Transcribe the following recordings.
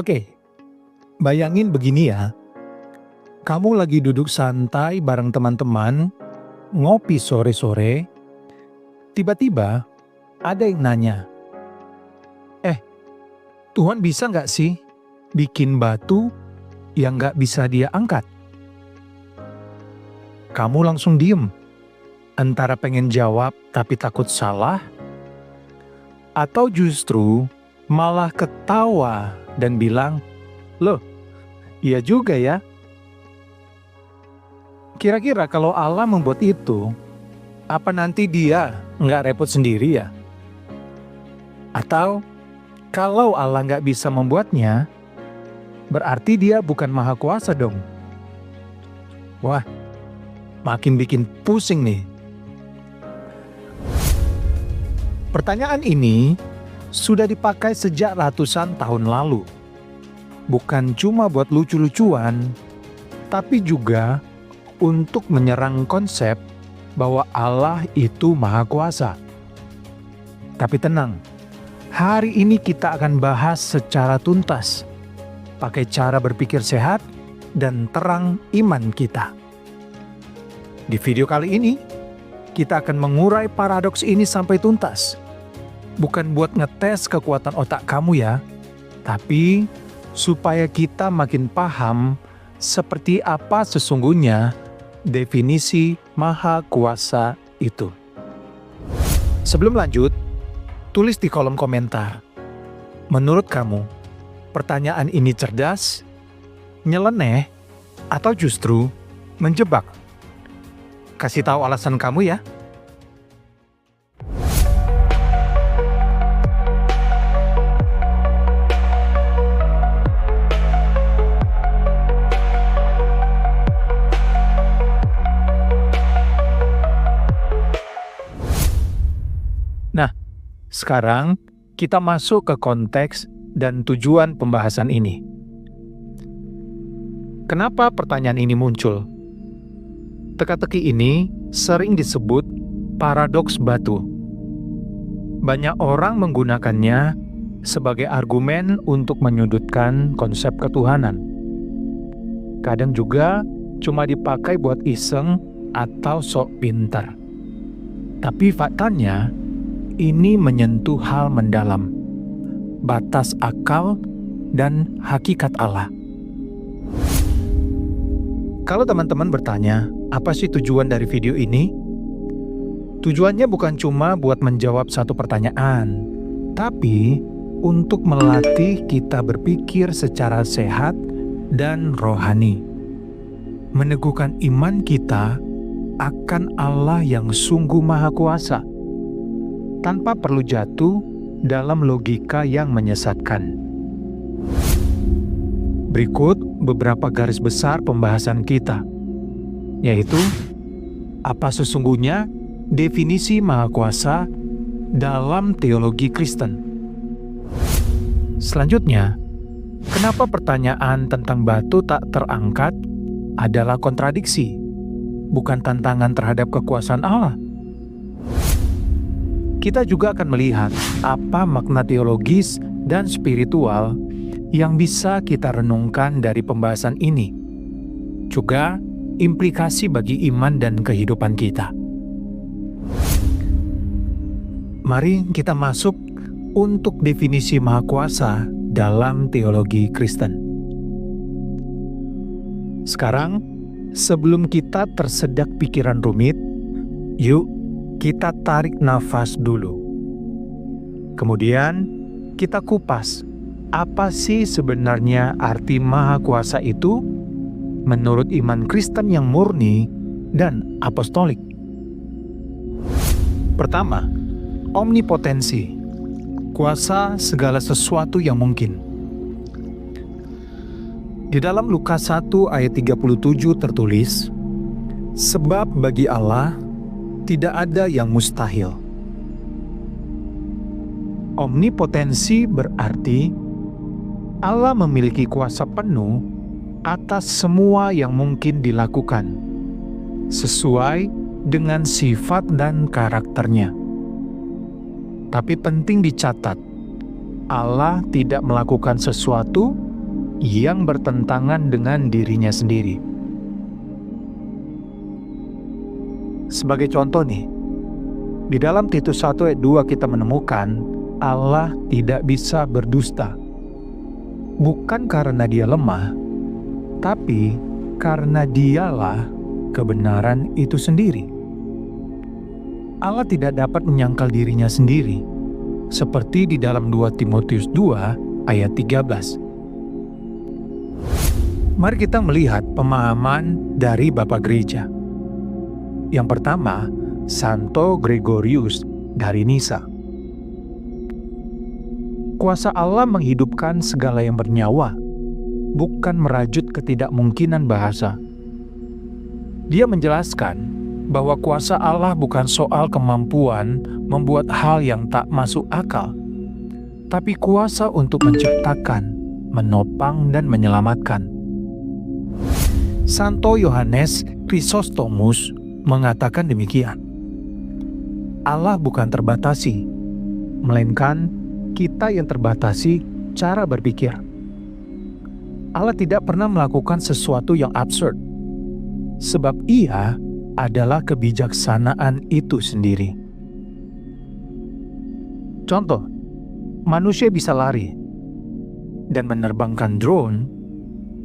Oke, bayangin begini ya. Kamu lagi duduk santai bareng teman-teman, ngopi sore-sore, tiba-tiba ada yang nanya, "Eh, Tuhan bisa nggak sih bikin batu yang nggak bisa dia angkat?" Kamu langsung diem, antara pengen jawab tapi takut salah, atau justru malah ketawa dan bilang, "Loh, iya juga ya." Kira-kira kalau Allah membuat itu, apa nanti dia nggak repot sendiri ya? Atau kalau Allah nggak bisa membuatnya, berarti dia bukan maha kuasa dong. Wah, makin bikin pusing nih. Pertanyaan ini sudah dipakai sejak ratusan tahun lalu. Bukan cuma buat lucu-lucuan, tapi juga untuk menyerang konsep bahwa Allah itu maha kuasa. Tapi tenang, hari ini kita akan bahas secara tuntas, pakai cara berpikir sehat dan terang iman kita. Di video kali ini, kita akan mengurai paradoks ini sampai tuntas. Bukan buat ngetes kekuatan otak kamu ya, tapi supaya kita makin paham seperti apa sesungguhnya definisi maha kuasa itu. Sebelum lanjut, tulis di kolom komentar. Menurut kamu, pertanyaan ini cerdas, nyeleneh, atau justru menjebak? Kasih tahu alasan kamu ya. Nah, sekarang kita masuk ke konteks dan tujuan pembahasan ini. Kenapa pertanyaan ini muncul? Teka-teki ini sering disebut paradoks batu. Banyak orang menggunakannya sebagai argumen untuk menyudutkan konsep ketuhanan. Kadang juga cuma dipakai buat iseng atau sok pintar. Tapi faktanya, ini menyentuh hal mendalam, batas akal dan hakikat Allah. Kalau teman-teman bertanya, apa sih tujuan dari video ini? Tujuannya bukan cuma buat menjawab satu pertanyaan, tapi untuk melatih kita berpikir secara sehat dan rohani. Meneguhkan iman kita akan Allah yang sungguh maha kuasa, tanpa perlu jatuh dalam logika yang menyesatkan. Berikut beberapa garis besar pembahasan kita, yaitu apa sesungguhnya definisi maha kuasa dalam teologi Kristen. Selanjutnya, kenapa pertanyaan tentang batu tak terangkat adalah kontradiksi, bukan tantangan terhadap kekuasaan Allah. Kita juga akan melihat apa makna teologis dan spiritual yang bisa kita renungkan dari pembahasan ini. Juga implikasi bagi iman dan kehidupan kita. Mari kita masuk untuk definisi maha kuasa dalam teologi Kristen. Sekarang, sebelum kita tersedak pikiran rumit, yuk kita tarik nafas dulu. Kemudian kita kupas, apa sih sebenarnya arti maha kuasa itu menurut iman Kristen yang murni dan apostolik. Pertama, omnipotensi, kuasa segala sesuatu yang mungkin. Di dalam Lukas 1 ayat 37 tertulis, "Sebab bagi Allah tidak ada yang mustahil." Omnipotensi berarti Allah memiliki kuasa penuh atas semua yang mungkin dilakukan, sesuai dengan sifat dan karakternya. Tapi penting dicatat, Allah tidak melakukan sesuatu yang bertentangan dengan dirinya sendiri. Sebagai contoh nih, di dalam Titus 1 ayat 2 kita menemukan Allah tidak bisa berdusta. Bukan karena dia lemah, tapi karena dialah kebenaran itu sendiri. Allah tidak dapat menyangkal dirinya sendiri, seperti di dalam 2 Timotius 2 ayat 13. Mari kita melihat pemahaman dari Bapak Gereja. Yang pertama, Santo Gregorius dari Nisa. Kuasa Allah menghidupkan segala yang bernyawa, bukan merajut ketidakmungkinan bahasa. Dia menjelaskan bahwa kuasa Allah bukan soal kemampuan membuat hal yang tak masuk akal, tapi kuasa untuk menciptakan, menopang, dan menyelamatkan. Santo Yohanes Chrysostomus mengatakan demikian. Allah bukan terbatasi, melainkan kita yang terbatasi cara berpikir. Allah tidak pernah melakukan sesuatu yang absurd, sebab Ia adalah kebijaksanaan itu sendiri. Contoh, manusia bisa lari dan menerbangkan drone,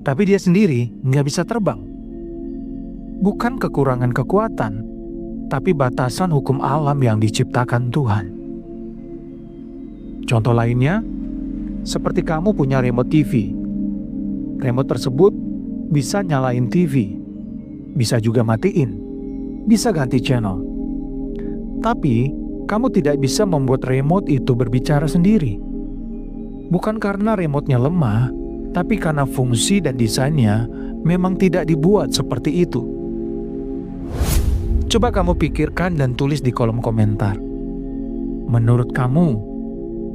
tapi dia sendiri nggak bisa terbang. Bukan kekurangan kekuatan, tapi batasan hukum alam yang diciptakan Tuhan. Contoh lainnya, seperti kamu punya remote TV. Remote tersebut bisa nyalain TV, bisa juga matiin, bisa ganti channel. Tapi, kamu tidak bisa membuat remote itu berbicara sendiri. Bukan karena remote-nya lemah, tapi karena fungsi dan desainnya memang tidak dibuat seperti itu. Coba kamu pikirkan dan tulis di kolom komentar. Menurut kamu,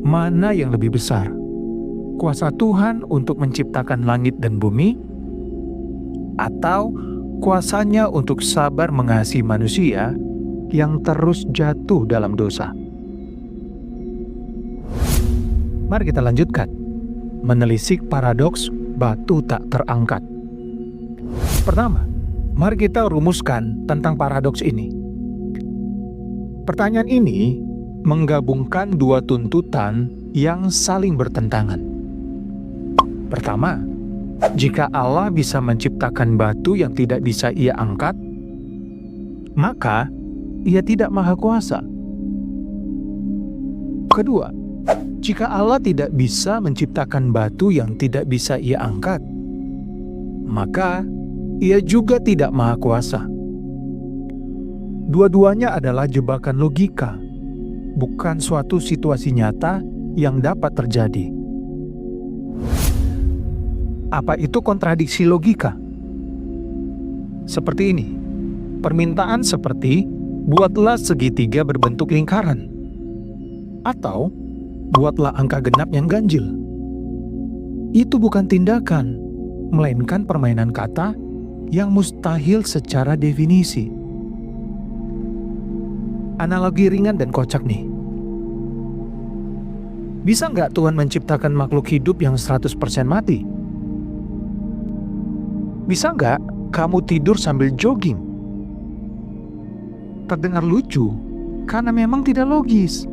mana yang lebih besar? Kuasa Tuhan untuk menciptakan langit dan bumi? Atau kuasanya untuk sabar mengasihi manusia yang terus jatuh dalam dosa? Mari kita lanjutkan. Menelisik paradoks batu tak terangkat. Pertama, mari kita rumuskan tentang paradoks ini. Pertanyaan ini menggabungkan dua tuntutan yang saling bertentangan. Pertama, jika Allah bisa menciptakan batu yang tidak bisa Ia angkat, maka Ia tidak maha kuasa. Kedua, jika Allah tidak bisa menciptakan batu yang tidak bisa Ia angkat, maka Ia juga tidak maha kuasa. Dua-duanya adalah jebakan logika, bukan suatu situasi nyata yang dapat terjadi. Apa itu kontradiksi logika? Seperti ini. Permintaan seperti, buatlah segitiga berbentuk lingkaran. Atau, buatlah angka genap yang ganjil. Itu bukan tindakan, melainkan permainan kata yang mustahil secara definisi. Analogi ringan dan kocak nih. Bisa nggak Tuhan menciptakan makhluk hidup yang 100% mati? Bisa nggak kamu tidur sambil jogging? Terdengar lucu, karena memang tidak logis.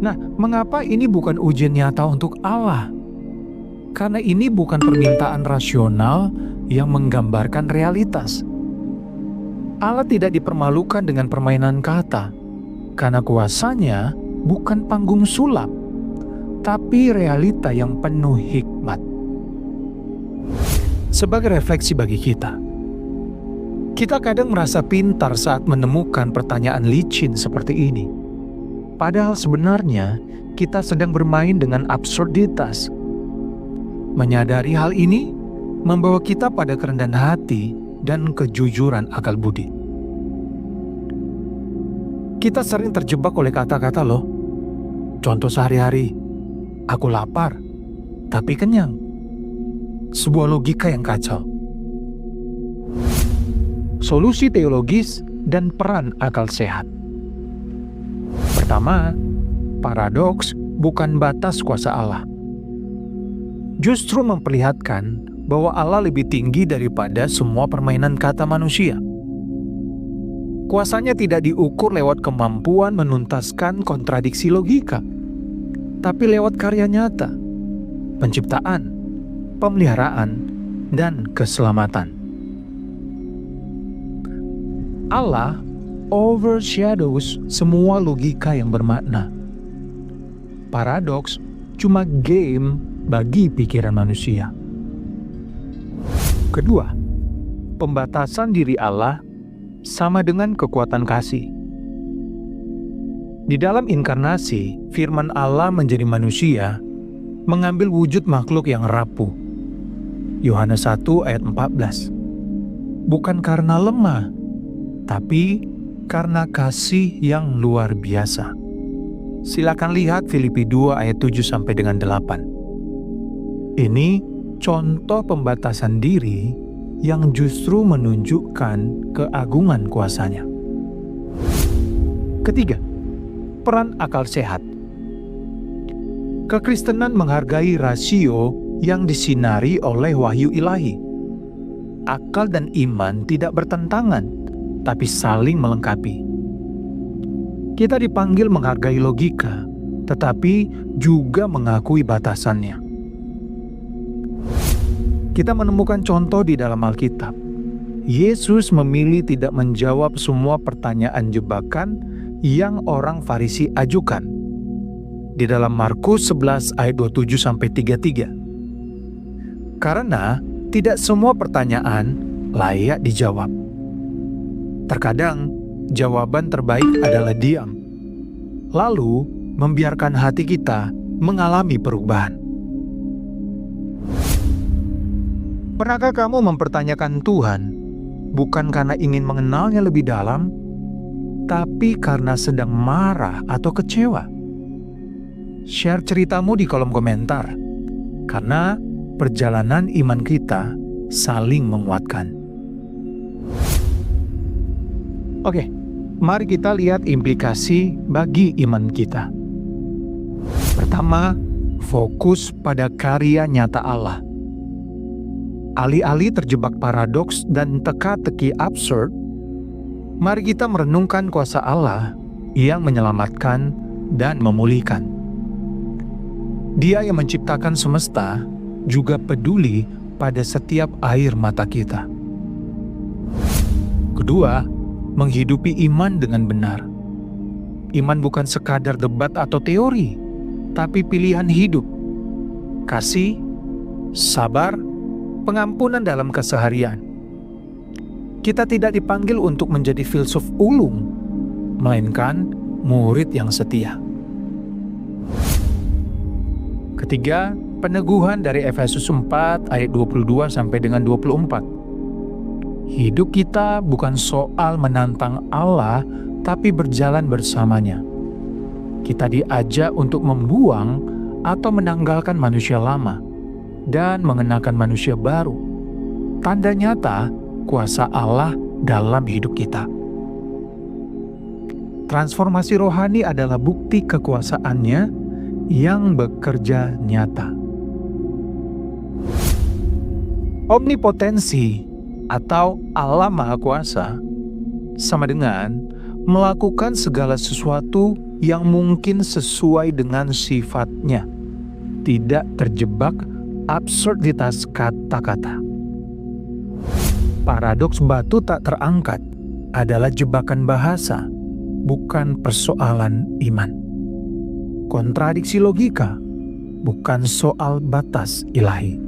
Nah, mengapa ini bukan ujian nyata untuk Allah? Karena ini bukan permintaan rasional yang menggambarkan realitas. Allah tidak dipermalukan dengan permainan kata, karena kuasanya bukan panggung sulap, tapi realita yang penuh hikmat. Sebagai refleksi bagi kita kadang merasa pintar saat menemukan pertanyaan licin seperti ini. Padahal sebenarnya kita sedang bermain dengan absurditas. Menyadari hal ini membawa kita pada kerendahan hati dan kejujuran akal budi. Kita sering terjebak oleh kata-kata loh. Contoh sehari-hari, aku lapar, tapi kenyang. Sebuah logika yang kacau. Solusi teologis dan peran akal sehat. Pertama, paradoks bukan batas kuasa Allah. justru memperlihatkan bahwa Allah lebih tinggi daripada semua permainan kata manusia. Kuasanya tidak diukur lewat kemampuan menuntaskan kontradiksi logika, tapi lewat karya nyata, penciptaan, pemeliharaan, dan keselamatan. Allah overshadows semua logika yang bermakna. Paradoks cuma game bagi pikiran manusia. Kedua, pembatasan diri Allah sama dengan kekuatan kasih. Di dalam inkarnasi, firman Allah menjadi manusia, mengambil wujud makhluk yang rapuh. Yohanes 1 ayat 14. Bukan karena lemah, tapi karena kasih yang luar biasa. Silakan lihat Filipi 2 ayat 7 sampai dengan 8. Ini contoh pembatasan diri yang justru menunjukkan keagungan kuasanya. Ketiga, peran akal sehat. Kekristenan menghargai rasio yang disinari oleh wahyu ilahi. Akal dan iman tidak bertentangan, tapi saling melengkapi. Kita dipanggil menghargai logika, tetapi juga mengakui batasannya. Kita menemukan contoh di dalam Alkitab. Yesus memilih tidak menjawab semua pertanyaan jebakan yang orang Farisi ajukan. Di dalam Markus 11 ayat 27-33. Karena tidak semua pertanyaan layak dijawab. Terkadang jawaban terbaik adalah diam, lalu membiarkan hati kita mengalami perubahan. Pernahkah kamu mempertanyakan Tuhan bukan karena ingin mengenalnya lebih dalam, tapi karena sedang marah atau kecewa? Share ceritamu di kolom komentar, karena perjalanan iman kita saling menguatkan. Oke, mari kita lihat implikasi bagi iman kita. Pertama, fokus pada karya nyata Allah. Alih-alih terjebak paradoks dan teka-teki absurd, mari kita merenungkan kuasa Allah yang menyelamatkan dan memulihkan. Dia yang menciptakan semesta juga peduli pada setiap air mata kita. Kedua, menghidupi iman dengan benar. Iman bukan sekadar debat atau teori, tapi pilihan hidup. Kasih, sabar, pengampunan dalam keseharian. Kita tidak dipanggil untuk menjadi filsuf ulung, melainkan murid yang setia. Ketiga, peneguhan dari Efesus 4 ayat 22 sampai dengan 24. Hidup kita bukan soal menantang Allah, tapi berjalan bersamanya. Kita diajak untuk membuang atau menanggalkan manusia lama dan mengenakan manusia baru. Tanda nyata kuasa Allah dalam hidup kita. Transformasi rohani adalah bukti kekuasaannya yang bekerja nyata. Omnipotensi atau Allah Maha Kuasa sama dengan melakukan segala sesuatu yang mungkin sesuai dengan sifatnya, tidak terjebak absurditas kata-kata. Paradoks batu tak terangkat adalah jebakan bahasa, bukan persoalan iman. Kontradiksi logika, bukan soal batas ilahi.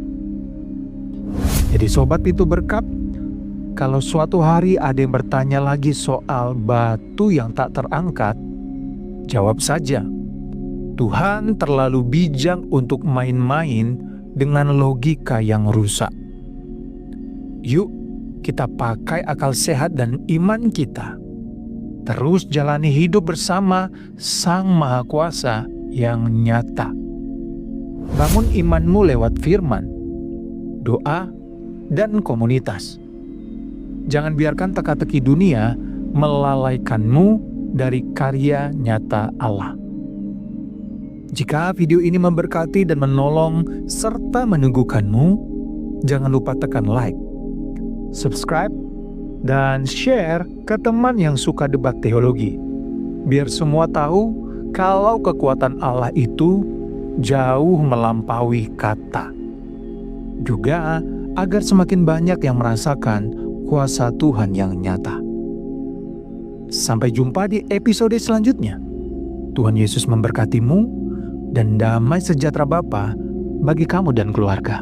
Jadi sobat pintu berkat, kalau suatu hari ada yang bertanya lagi soal batu yang tak terangkat, jawab saja, Tuhan terlalu bijak untuk main-main dengan logika yang rusak. Yuk, kita pakai akal sehat dan iman kita. Terus jalani hidup bersama Sang Maha Kuasa yang nyata. Bangun imanmu lewat firman, doa, dan komunitas. Jangan biarkan teka-teki dunia melalaikanmu dari karya nyata Allah. Jika video ini memberkati dan menolong serta meneguhkanmu, jangan lupa tekan like, subscribe, dan share ke teman yang suka debat teologi. Biar semua tahu kalau kekuatan Allah itu jauh melampaui kata. Juga agar semakin banyak yang merasakan kuasa Tuhan yang nyata. Sampai jumpa di episode selanjutnya. Tuhan Yesus memberkatimu dan damai sejahtera Bapa bagi kamu dan keluarga.